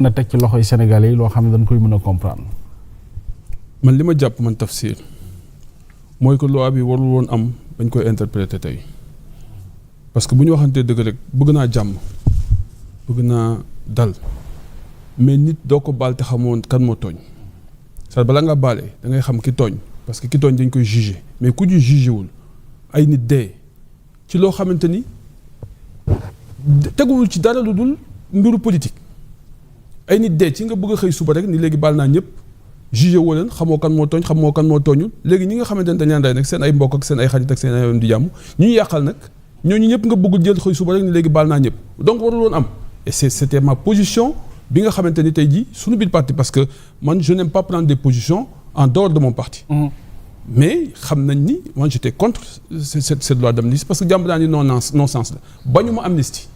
na teg ci loxoy Sénégalais yi loo xam ne dañ koy mën a comprendre. man li ma jàpp man Tafsir mooy que loi bi warul woon am bañ koy interpréter tey parce que bu ñu waxantee dëgg rek bëgg naa jàmm bëgg naa dal mais nit doo ko baal te xamoon kan moo tooñ c'est bala nga baale da ngay xam ki tooñ parce que ki tooñ dañ koy juger mais ku ñu jugé wul ay nit dee ci loo xamante ni teguwul ci dara lu dul mbiru politique ay nit dee ci nga bëgg a xëy suba rek ni léegi baal naa ñëpp jugé woo leen xamoo kan moo tooñ xamoo kan moo tooñul léegi ñi nga xamante ne dañ leen rey nag seen ay mbokk ak seen ay xarit ak seen ay di jàmm ñu yàqal nag ñooñu ñëpp nga bëgg jël xëy suba rek ni léegi baal naa ñëpp donc warul woon am et c'était ma position bi nga xamante ni tey jii suñu biir parti parce que man je n'aime pas prendre des positions en dehors de mon parti. Mais xam nañ ni moi j'étais contre cette loi d'amnistie parce que jàmb naa ni non sens la bañu ma amnistie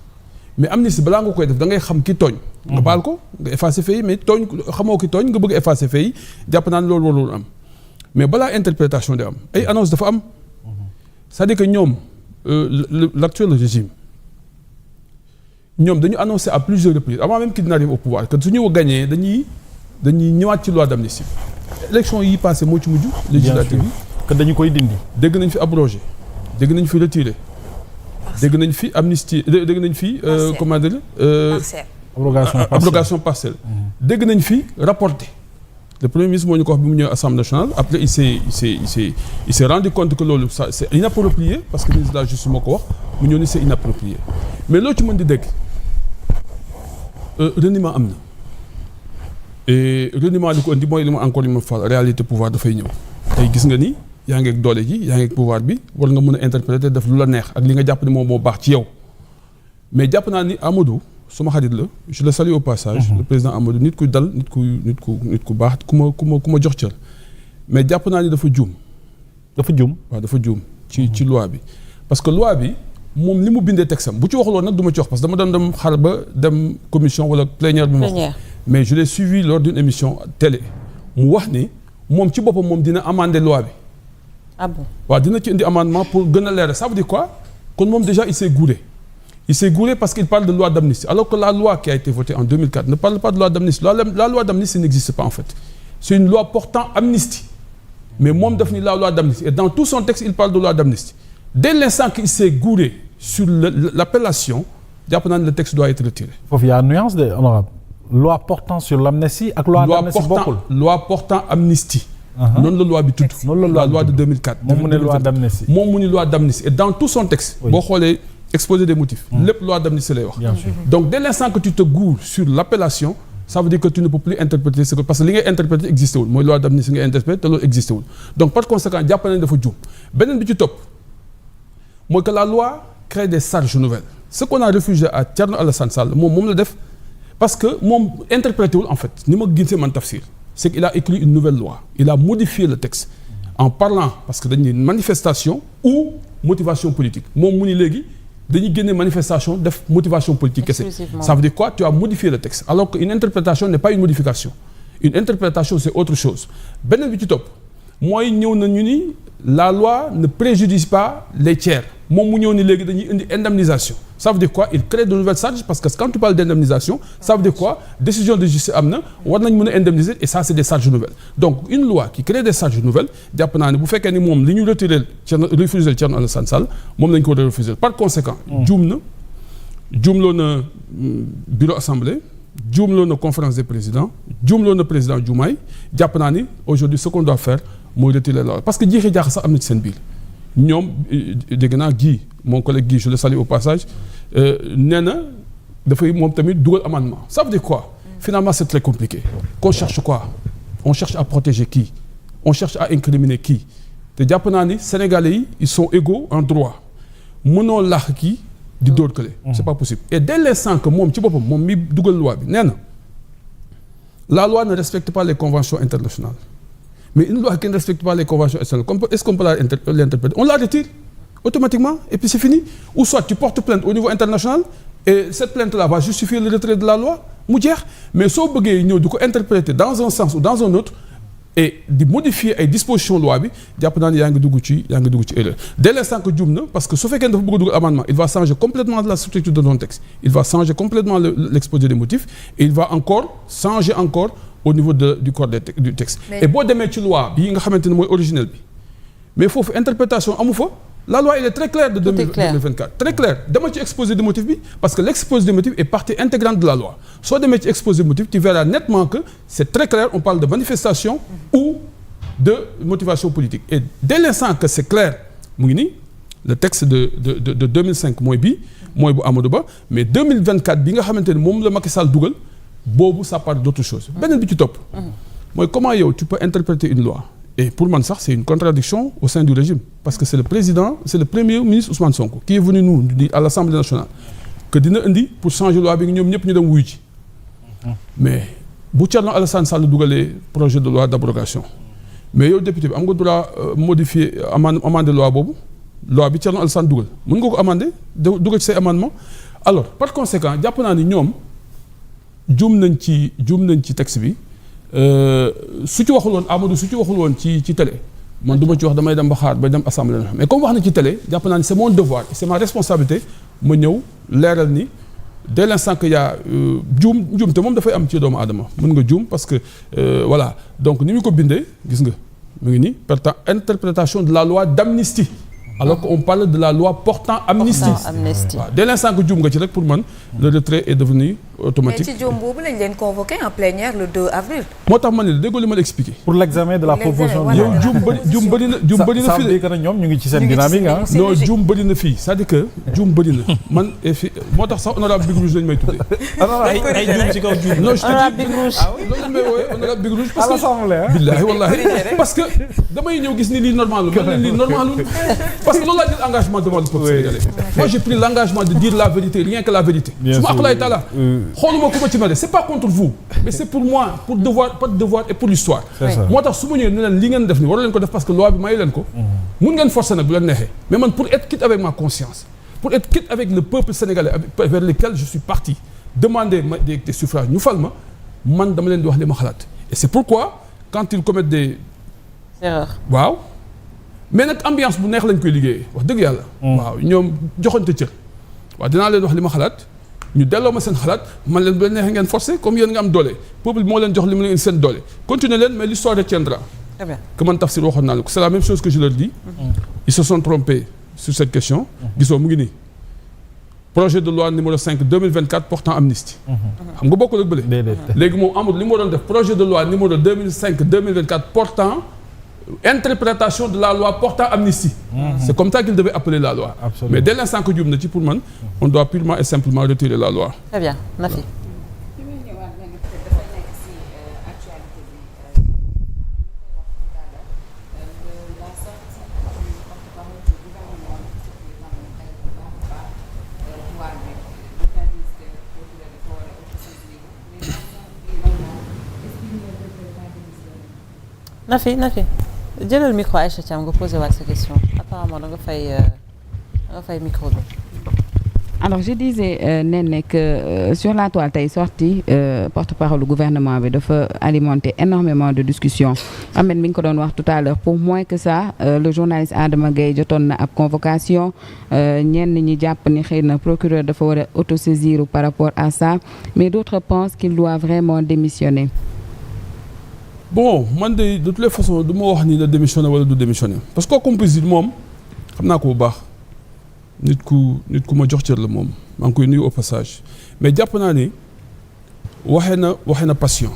mais amnistie balaa nga koy def da ngay xam ki tooñ. nga baal ko nga effacer fait yi mais tooñ xamoo ki tooñ nga bëgg effacer fait yi jàpp naa ne loolu warul am mais balaa interprétation di am ay annonce dafa am c'est-à-dire que ñoom l'actuel régime ñoom dañu annoncé à plusieurs reprises avant même qu'ils n'arrivent au pouvoir que su ñu gagné dañuy ñëwaat ci loi d'amnistie élection yi passé moo ci mujj législative yi que dañu koy dindi dégg nañ fi abrogé dégg nañ fi retiré dégg nañ fi amnistie dégg nañ fi comment dire abrogation partielle dégg nañ fi rapporté le premier ministre moo ñu ko wax bi mu ñëw Assemblée nationale après il s'est rendu compte que loolu ça c'est inapproprié parce que ministre de la justice moo ko wax mu ñëw ni c'est inapproprié mais loo ci mën di dégg reniement am na et reniement li ko indi mooy li ma encore une fois réalité pouvoir dafay ñëw tey gis nga ni yaa ngi ak doole ji yaa ngi ak pouvoir bi war nga mën a interpréter def lu la neex ak li nga jàpp ni moom moo baax ci yow mais jàpp naa ni Amadou suma xarit la je le salue au passage le président Amadou nit ku dal nit ku baax ku ma jox cër mais jàpp naa ni dafa juum waaw dafa juum ci loi bi parce que loi bi moom li mu bindee texte am bu ci waxuloon nag du ma ci wax parce que dama doon dem xar ba dem commission wala plénière bi ma wax mais je l'ai suivi lors d'une émission télé mu wax ni moom ci boppam moom dina amender loi bi ah bon waaw dina ci indi amendement pour gën a leeral ça veut dire quoi kon moom déjà il s'est gouré parce qu'il parle de loi d'amnistie alors que la loi qui a été votée en 2004 ne parle pas de loi d'amnistie la loi d'amnistie n'existe pas en fait c'est une loi portant amnistie mais moom daf ni la loi d'amnistie et dans tout son texte il parle de loi d'amnistie dès l'instant qu'il s'est gouré sur l'appellation jàpp naa ne le texte doit être retiré. foofu y a nuance de honorable loi portant sur l'amnistie ak loi d'amnistie bokkul loi portant amnistie. noonu la loi bi tudd. noonu la loi de 2004. moom mu ne loi d'amnistie. moom mu ne loi d'amnistie et dans tout son texte. boo xoolee exposé des motifs. lépp loi d'amnistie lay wax. bien sûr donc dès l'instant que tu te goures sur l'appellation ça veut dire que tu ne peux plus interpréter ce que parce que li ngay interpréter existé wul mooy loi d'amnistie ngay interpréter te loolu existé wul donc par conséquent jàpp nañ dafa juum beneen bi ci topp mooy que la loi crée des charges nouvelles ce qu'on a refusé à Thierno Alassane Sall moom la def parce que moom interprété wul en fait ni ma gisee man Tafsir c'est qu'il a écrit une nouvelle loi il a modifié le texte en parlant parce que dañuy manifestation ou motivation politique moom mu ni léegi dañuy génne manifestation def motivation politique kese ça veut dire quoi tu as modifié le texte alors qu'une interprétation n'est pas une modification une interprétation c'est autre chose beneen bi ci topp mooy ñëw na ñu ni la loi ne préjudice pas les tiers moom mu ñëw ni léegi dañuy indi indemnisation ça veut dire quoi il crée de nouvelles charges parce que quand tu parles d'indemnisation ça veut dire quoi décision de justice am na war nañ mën a indemniser et ça c'est des charges nouvelles donc une loi qui crée des charges nouvelles jàpp naa ne bu fekkee ni moom li ñu refusé Thierno Alassane Sall moom lañ ko war a refuser par conséquent juumloo na bureau assemblée juumloo na conférence des présidents juumloo na président Diomaye jàpp naa ni aujourd'hui ce qu'on doit faire mooy retirer la loi parce que jiixi jaax sax am na ci seen biir ñoom dégg naa Guy mon collègue Guy je le salue au passage nee na dafay moom tamit dugal amendement ça veut dire quoi finalement c'est très compliqué qu'on cherche quoi on cherche à protéger qui on cherche à incriminer qui te jàpp naa ni Sénégalais yi ils sont égaux en droit mënoo laax kii di dóor kële c'est pas possible et dès l'instant que moom ci boppam moom mi dugal loi bi nee na la loi ne respecte pas les conventions internationales mais une loi qui ne respecte pas les conventions internationales est-ce qu'on peut l'interpréter on la retire automatiquement et puis c'est fini ou soit tu portes plainte au niveau international et cette plainte-là va justifier le retrait de la loi mu jeex mais soo bëggee ñëw di ko interpréter dans un sens ou dans un autre et di modifier ay dispositions loi bi jàpp naa ne yaa ngi dugg ci erreur dès l'instant que juum na parce que su fekkee dafa bëgg a dugal amendement il va changer complètement la structure de ton texte il va changer complètement l'exposé des motifs et il va changer au niveau du corps du texte et boo demee ci loi bii nga xamante ne mooy originel bi mais foofu interprétation amu fa la loi elle est très claire de 2024 très claire dama ci exposé des motifs bi parce que l'exposé des motifs est partie intégrante de la loi soo demee ci exposé des motifs tu verras nettement que c'est très clair on parle de manifestation ou de motivation politique et dès l'instant que c'est clair mu ngi nii le texte de 2005 mooy bu Amadou Ba mais 2024 bi nga xamante ne moom la Macky Sall dugal boobu ça parle d'autre chose beneen bi ci topp mooy comment yow tu peux interpréter une loi et pour man sax c'est une contradiction au sein du régime parce que c'est le premier ministre Ousmane Sonko qui est venu nous dire à l'Assemblée nationale que dina indi pour changer loi bi ñoom ñëpp ñu dem wuyu ci mais bu Thierno Alassane Sall dugalee projet de loi d'abrogation mais yow député bi am nga droit modifier amender loi boobu loi bi Thierno Alassane dugal mën nga ko amender dugal ci say amendement alors par conséquent jàpp naa ni ñoom juum nañ ci texte bi su ci waxul woon Amadou su ci waxul woon ci télé man du ma ci wax damay dem ba xaar ba dem assemblée nationale mais comme wax na ci télé jàpp naa ni c'est mon devoir et c'est ma responsabilité ma ñëw leeral ni dès l'instant que y a juum te moom dafay am ci doomu aadama mën nga juum parce que voilà donc ni ñu ko bindee gis nga mu ngi nii portant interprétation de la loi d'amnistie alors qu'on parle de la loi portant amnistie. Waaw dès l'instant que juum nga ci rek pour man le retrait est devenu automatique. mais ci juum boobu lañ leen convoqué en plénière le 2 avril. moo tax ma ne déggoo li ma la expliqué. pour l'examen de la proposition. yow juum bëri na ça veut dire que ñoom ñu ngi ci seen dynamique ah. non juum bëri na fii c'est-à-dire que juum bëri na man moo tax sax honorable Big Rouge lañu may tuddee. ay juum ci kaw juum. non je te honorable Big Rouge. loolu may woowee honorable Big Rouge parce à l'Assemblée que billaahi wallaahi parce que damay ñëw gis ni lii normal parce que loolu laa jël engagement devant le peuple sénégalais. Moi j'ai pris l'engagement de dire la vérité, rien que la vérité. Su ma akulaay taala xooluma ku ma ci mere c'est pas contre vous mais c'est pour moi pour devoir et pour l'histoire. moo tax su ma ñëwee ne leen li ngeen def ni war leen ko def parce que loi bi mayu leen ko. mun ngeen forcer nag bu leen neexee mais man pour être quitte avec ma conscience pour être quitte avec le peuple sénégalais vers lequel je suis parti demander des suffrages ñu fal ma man dama leen di wax li ma xalaat et c'est pourquoi quand ils commettent des erreurs waaw mais nag ambiance bu neex lañ koy liggéeyee wax dëgg yàlla. waaw ñoom joxante cër. waaw dinaa leen wax li ma xalaat ñu delloo ma seen xalaat man leen bu leen neexee ngeen forcer comme yéen nga am doole peuple moo leen jox li mu leen seen doole continuez leen mais l'histoire retiendra. Très bien. Que man Tafsir waxoon naa la ko c'est la même chose que je leur dis. Ils se sont trompés sur cette question. gisoo mu ngi nii projet de loi numéro 5 2024 portant amnistie. xam nga bokkul ak bële. léegi moom Amadou li mu waroon def projet de loi numéro 2005 2024 portant. interprétation de la loi portant amnistie. C'est comme ça qu'il devait appeler la loi. Absolument. Mais dès l'instant que juum na ci pour man on doit purement et simplement retirer la loi. Très bien Nafi. Nafi. jëlal micro Aïcha Thiam nga posé waat sa question apparemment da nga fay micro bi. Alors je disais Néné que sur la toile tey sorti porte-parole du gouvernement bi dafa alimenter énormément de discussions Ahmed mi ngi ko doon wax tout à l'heure pour moins que ça le journaliste Adama Gaye jotoon na ab convocation ñenn ñi jàpp ni xëy na procureur dafa war a autosaisir par rapport à ça mais d'autres pensent qu'il doit vraiment démissionner. Bon man de toutes les façons du ma wax ni la démissionner wala du démissionner parce que composite moom xam naa ko bu baax nit ku ma jox cër la moom maa ngi koy nuyu au passage mais jàpp naa ni waxee na passion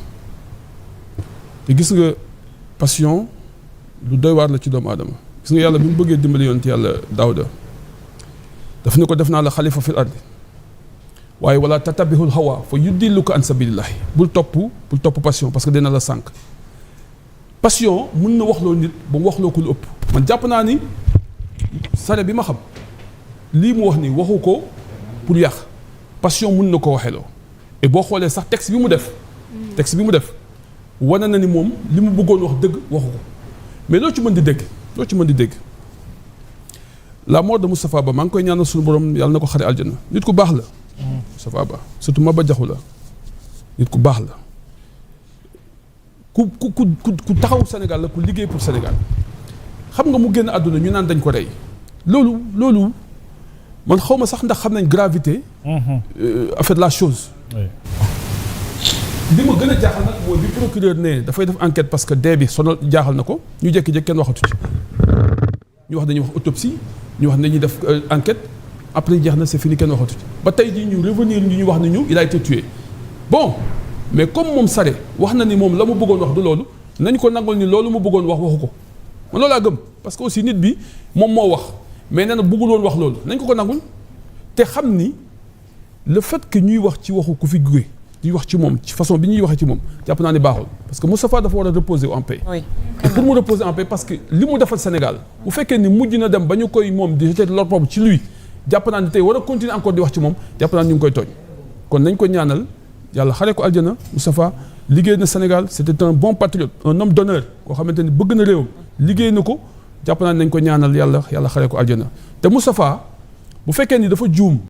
te gis nga passion lu doy waar la ci doomu aadama gis nga yàlla bi mu bëggee dimbali yonent yàlla Daawuda daf ne ko def naa la xalifa fil ardi waaye wala tatabihul hawa fa yudilluka an sabilillahi bul topp passion parce que dina la sànq passion mën na waxloo nit ba mu waxloo ko lu ëpp man jàpp naa ni sare bi ma xam lii mu wax ni waxu ko pour yàq passion mën na ko waxeeloo et boo xoolee sax texte bi mu def wane na ni moom li mu bëggoon wax dëgg waxu ko mais loo ci mën di dégg la mort de Moustapha Ba maa ngi koy ñaanal suñu borom yàlla na ko xare aljana nit ku baax la Moustapha Ba surtout Maba Jaxu la nit ku baax la ku taxaw Sénégal la ku liggéey pour Sénégal xam nga mu génn àdduna ñu naan dañ ko rey loolu man xaw ma sax ndax xam nañ gravité. en fait la chose. li ma gën a jaaxal nag mooy bi procureur ne dafay def enquête parce que dee bi sonal jaaxal na ko ñu jékki-jékki kenn waxatu ci ñu wax dañuy wax autopsie ñu wax dañuy def enquête après jeex na c'est fini kenn waxatu ci ba tey jii ñu revenir ñu wax ni ñu il a été tué bon mais comme moom Sare wax na ni moom la mu bëggoon wax du loolu nañ ko nangul ni loolu mu bëggoon wax waxu ko man loolu laa gëm parce que aussi nit bi moom moo wax mais nee na bëggul woon wax loolu nañ ko nangul te xam ni le fait que ñuy wax ci waxu ku fi jóge di wax ci moom ci façon bi ñuy waxee ci moom jàpp naa ne baaxul parce que Moustapha dafa war a reposer en paix. oui et pour mu reposer en paix parce que li mu defal Sénégal bu fekkee ni mujj na dem ba ñu koy moom di jeter leur propre ci lui jàpp naa ne tey war a continuer encore di wax ci moom jàpp naa ne ñu ngi koy tooñ kon nañ ko ñaanal yàlla xare ko aljana Moustapha liggéey na Sénégal c'était un bon patriote un homme d'honneur koo xamante ni bëgg na réewam liggéey na ko jàpp naa ne nañ ko ñaanal yàlla xare ko aljana te Moustapha bu fekkee ni dafa juum